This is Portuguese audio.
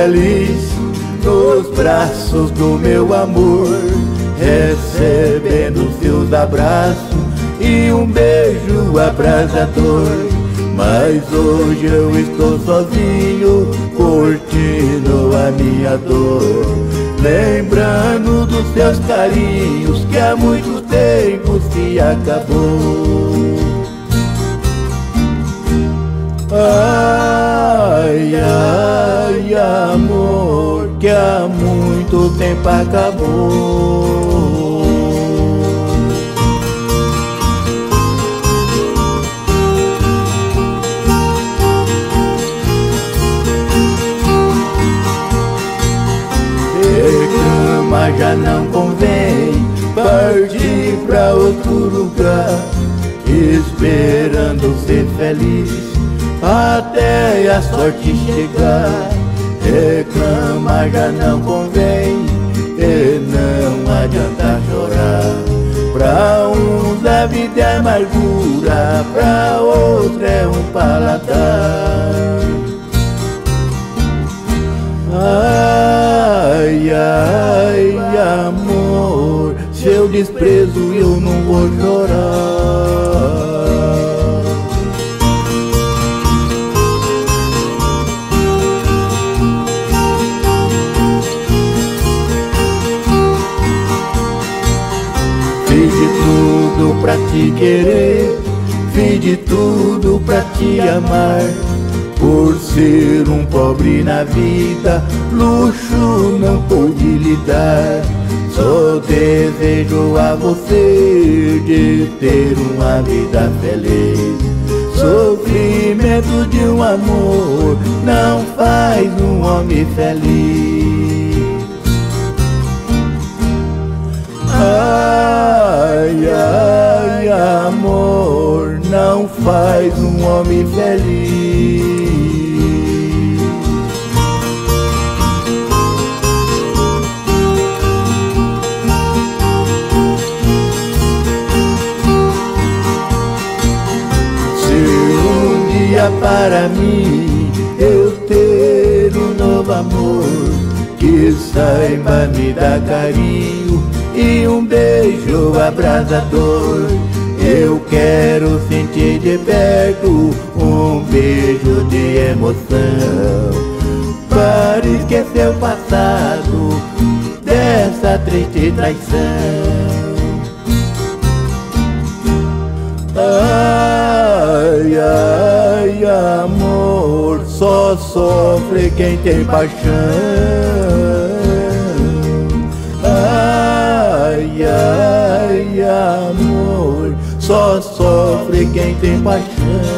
feliz nos braços do meu amor, recebendo seus abraços e um beijo abrasador. Mas hoje eu estou sozinho, curtindo a minha dor, lembrando dos seus carinhos que há muito tempo se acabou. Ai, ai, amor, que há muito tempo acabou. Reclama, já não convém partir pra outro lugar, esperando ser feliz até a sorte chegar. Reclama, já não convém, e não adianta chorar. Pra uns a vida é amargura, pra outros é um paladar. Ai, ai, amor, seu desprezo eu não vou chorar. Fiz de tudo pra te querer, fiz de tudo pra te amar. Por ser um pobre na vida, luxo não pude lhe dar. Só desejo a você de ter uma vida feliz. Sofrimento de um amor não faz um homem feliz. Ai, ai, amor, não faz um homem feliz. Para mim eu ter um novo amor que saiba me dar carinho e um beijo abrasador. Eu quero sentir de perto um beijo de emoção, para esquecer o passado dessa triste traição. Ai, ai, amor, só sofre quem tem paixão. Ai, ai, amor, só sofre quem tem paixão.